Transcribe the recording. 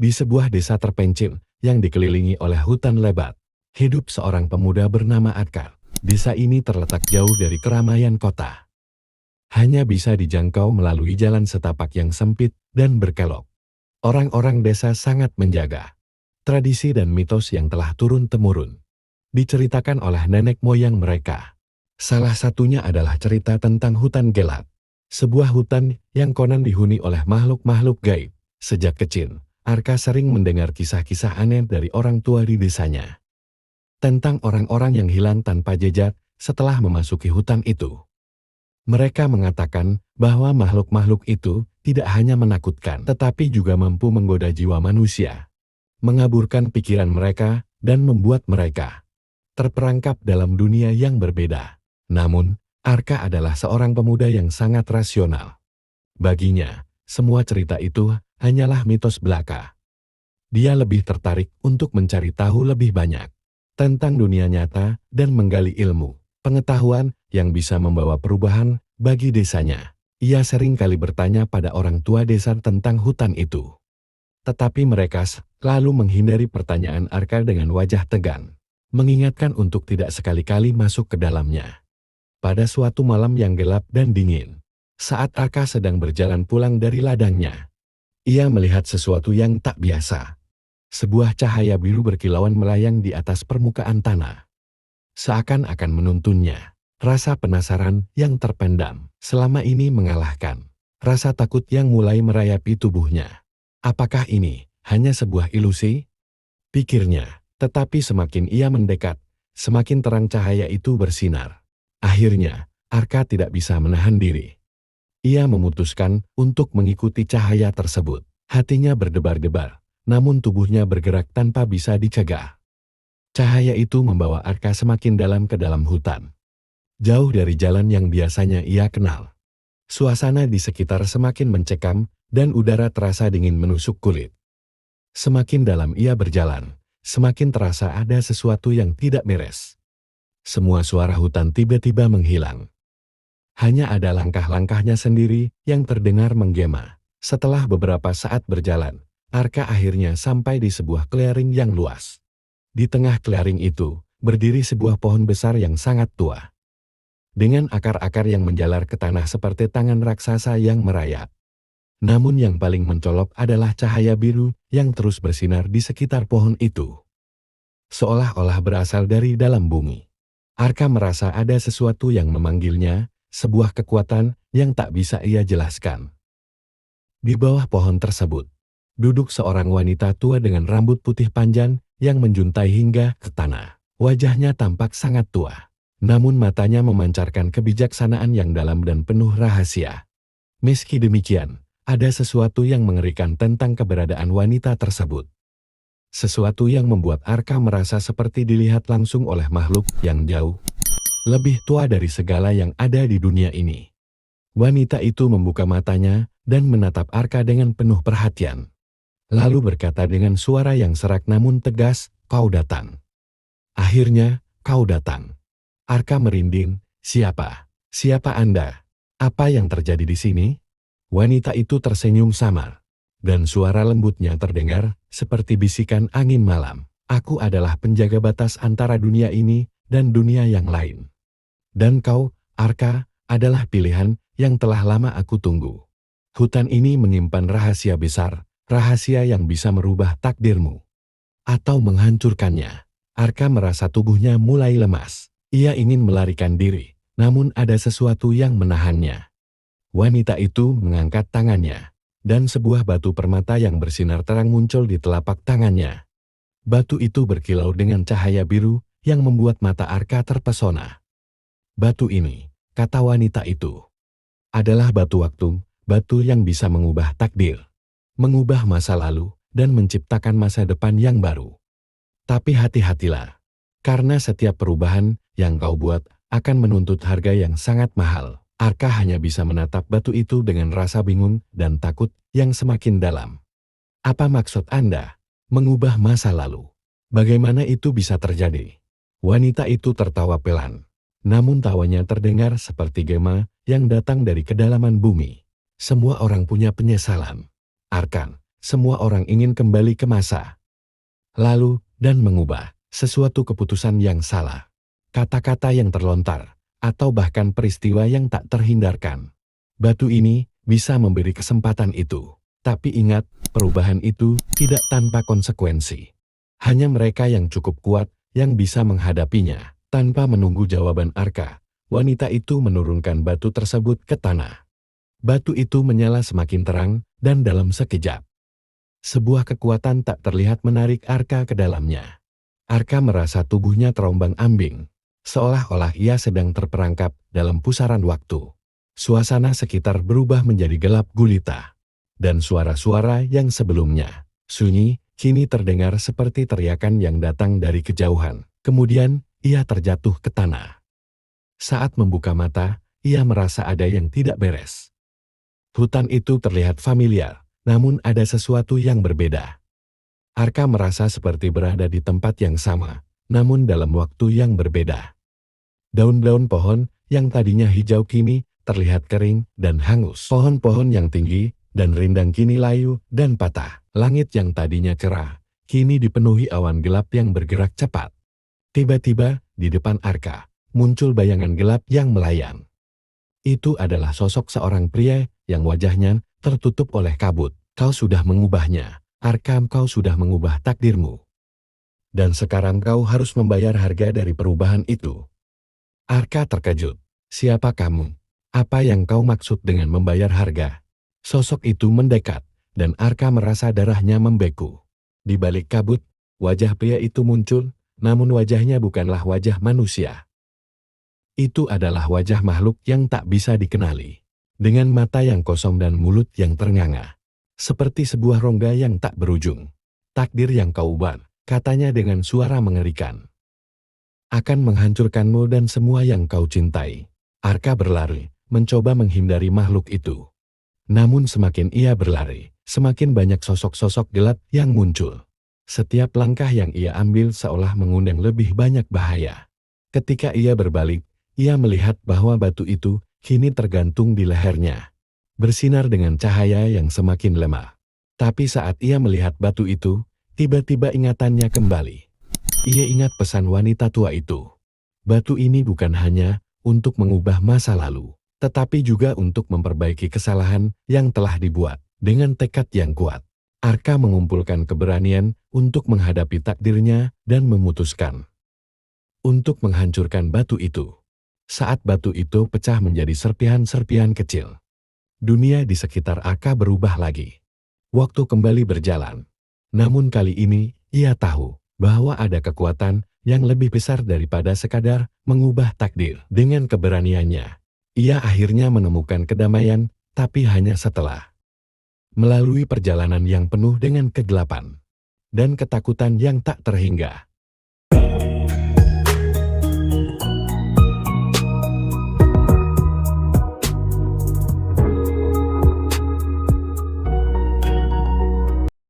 Di sebuah desa terpencil yang dikelilingi oleh hutan lebat, hidup seorang pemuda bernama Arka. Desa ini terletak jauh dari keramaian kota. Hanya bisa dijangkau melalui jalan setapak yang sempit dan berkelok. Orang-orang desa sangat menjaga tradisi dan mitos yang telah turun-temurun diceritakan oleh nenek moyang mereka. Salah satunya adalah cerita tentang hutan gelap. Sebuah hutan yang konon dihuni oleh makhluk-makhluk gaib. Sejak kecil, Arka sering mendengar kisah-kisah aneh dari orang tua di desanya. Tentang orang-orang yang hilang tanpa jejak setelah memasuki hutan itu. Mereka mengatakan bahwa makhluk-makhluk itu tidak hanya menakutkan, tetapi juga mampu menggoda jiwa manusia, mengaburkan pikiran mereka, dan membuat mereka terperangkap dalam dunia yang berbeda. Namun, Arka adalah seorang pemuda yang sangat rasional. Baginya, semua cerita itu hanyalah mitos belaka. Dia lebih tertarik untuk mencari tahu lebih banyak tentang dunia nyata dan menggali ilmu, pengetahuan yang bisa membawa perubahan bagi desanya. Ia sering kali bertanya pada orang tua desa tentang hutan itu. Tetapi mereka selalu menghindari pertanyaan Arka dengan wajah tegang, mengingatkan untuk tidak sekali-kali masuk ke dalamnya. Pada suatu malam yang gelap dan dingin, saat Arka sedang berjalan pulang dari ladangnya, ia melihat sesuatu yang tak biasa. Sebuah cahaya biru berkilauan melayang di atas permukaan tanah. Seakan-akan menuntunnya, rasa penasaran yang terpendam selama ini mengalahkan rasa takut yang mulai merayapi tubuhnya. Apakah ini hanya sebuah ilusi? Pikirnya, tetapi semakin ia mendekat, semakin terang cahaya itu bersinar. Akhirnya, Arka tidak bisa menahan diri. Ia memutuskan untuk mengikuti cahaya tersebut. Hatinya berdebar-debar, namun tubuhnya bergerak tanpa bisa dicegah. Cahaya itu membawa Arka semakin dalam ke dalam hutan. Jauh dari jalan yang biasanya ia kenal. Suasana di sekitar semakin mencekam dan udara terasa dingin menusuk kulit. Semakin dalam ia berjalan, semakin terasa ada sesuatu yang tidak beres. Semua suara hutan tiba-tiba menghilang. Hanya ada langkah-langkahnya sendiri yang terdengar menggema. Setelah beberapa saat berjalan, Arka akhirnya sampai di sebuah clearing yang luas. Di tengah clearing itu, berdiri sebuah pohon besar yang sangat tua. Dengan akar-akar yang menjalar ke tanah seperti tangan raksasa yang merayap. Namun yang paling mencolok adalah cahaya biru yang terus bersinar di sekitar pohon itu. Seolah-olah berasal dari dalam bumi. Arka merasa ada sesuatu yang memanggilnya, sebuah kekuatan yang tak bisa ia jelaskan. Di bawah pohon tersebut, duduk seorang wanita tua dengan rambut putih panjang yang menjuntai hingga ke tanah. Wajahnya tampak sangat tua, namun matanya memancarkan kebijaksanaan yang dalam dan penuh rahasia. Meski demikian, ada sesuatu yang mengerikan tentang keberadaan wanita tersebut. Sesuatu yang membuat Arka merasa seperti dilihat langsung oleh makhluk yang jauh lebih tua dari segala yang ada di dunia ini. Wanita itu membuka matanya dan menatap Arka dengan penuh perhatian. Lalu berkata dengan suara yang serak namun tegas, "Kau datang. Akhirnya, kau datang." Arka merinding, "Siapa? Siapa Anda? Apa yang terjadi di sini?" Wanita itu tersenyum samar, dan suara lembutnya terdengar seperti bisikan angin malam. "Aku adalah penjaga batas antara dunia ini dan dunia yang lain. Dan kau, Arka, adalah pilihan yang telah lama aku tunggu. Hutan ini menyimpan rahasia besar, rahasia yang bisa merubah takdirmu atau menghancurkannya." Arka merasa tubuhnya mulai lemas. Ia ingin melarikan diri, namun ada sesuatu yang menahannya. Wanita itu mengangkat tangannya, dan sebuah batu permata yang bersinar terang muncul di telapak tangannya. Batu itu berkilau dengan cahaya biru yang membuat mata Arka terpesona. "Batu ini," kata wanita itu, "adalah batu waktu, batu yang bisa mengubah takdir, mengubah masa lalu, dan menciptakan masa depan yang baru. Tapi hati-hatilah, karena setiap perubahan yang kau buat akan menuntut harga yang sangat mahal." Arka hanya bisa menatap batu itu dengan rasa bingung dan takut yang semakin dalam. "Apa maksud Anda? Mengubah masa lalu? Bagaimana itu bisa terjadi?" Wanita itu tertawa pelan. Namun tawanya terdengar seperti gema yang datang dari kedalaman bumi. "Semua orang punya penyesalan, Arkan. semua orang ingin kembali ke masa lalu dan mengubah sesuatu keputusan yang salah, kata-kata yang terlontar, atau bahkan peristiwa yang tak terhindarkan. Batu ini bisa memberi kesempatan itu. Tapi ingat, perubahan itu tidak tanpa konsekuensi. Hanya mereka yang cukup kuat yang bisa menghadapinya. Tanpa menunggu jawaban Arka, wanita itu menurunkan batu tersebut ke tanah. Batu itu menyala semakin terang dan dalam sekejap sebuah kekuatan tak terlihat menarik Arka ke dalamnya. Arka merasa tubuhnya terombang-ambing, seolah-olah ia sedang terperangkap dalam pusaran waktu. Suasana sekitar berubah menjadi gelap gulita, dan suara-suara yang sebelumnya sunyi, kini terdengar seperti teriakan yang datang dari kejauhan. Kemudian, ia terjatuh ke tanah. Saat membuka mata, ia merasa ada yang tidak beres. Hutan itu terlihat familiar, namun ada sesuatu yang berbeda. Arka merasa seperti berada di tempat yang sama, namun dalam waktu yang berbeda. Daun-daun pohon yang tadinya hijau kini terlihat kering dan hangus. Pohon-pohon yang tinggi dan rindang kini layu dan patah. Langit yang tadinya cerah, kini dipenuhi awan gelap yang bergerak cepat. Tiba-tiba, di depan Arka, muncul bayangan gelap yang melayang. Itu adalah sosok seorang pria yang wajahnya tertutup oleh kabut. Kau sudah mengubahnya, Arka, kau sudah mengubah takdirmu. Dan sekarang kau harus membayar harga dari perubahan itu. Arka terkejut. Siapa kamu? Apa yang kau maksud dengan membayar harga? Sosok itu mendekat, dan Arka merasa darahnya membeku. Di balik kabut, wajah pria itu muncul, namun wajahnya bukanlah wajah manusia. Itu adalah wajah makhluk yang tak bisa dikenali, dengan mata yang kosong dan mulut yang ternganga, seperti sebuah rongga yang tak berujung. Takdir yang kau ubah, katanya dengan suara mengerikan, akan menghancurkanmu dan semua yang kau cintai. Arka berlari, mencoba menghindari makhluk itu. Namun semakin ia berlari, semakin banyak sosok-sosok gelap yang muncul. Setiap langkah yang ia ambil seolah mengundang lebih banyak bahaya. Ketika ia berbalik, ia melihat bahwa batu itu kini tergantung di lehernya, bersinar dengan cahaya yang semakin lemah. Tapi saat ia melihat batu itu, tiba-tiba ingatannya kembali. Ia ingat pesan wanita tua itu. Batu ini bukan hanya untuk mengubah masa lalu, tetapi juga untuk memperbaiki kesalahan yang telah dibuat. Dengan tekad yang kuat, Arka mengumpulkan keberanian untuk menghadapi takdirnya dan memutuskan untuk menghancurkan batu itu. Saat batu itu pecah menjadi serpihan-serpihan kecil, dunia di sekitar Arka berubah lagi. Waktu kembali berjalan. Namun kali ini, ia tahu bahwa ada kekuatan yang lebih besar daripada sekadar mengubah takdir. Dengan keberaniannya, ia akhirnya menemukan kedamaian, tapi hanya setelah melalui perjalanan yang penuh dengan kegelapan dan ketakutan yang tak terhingga.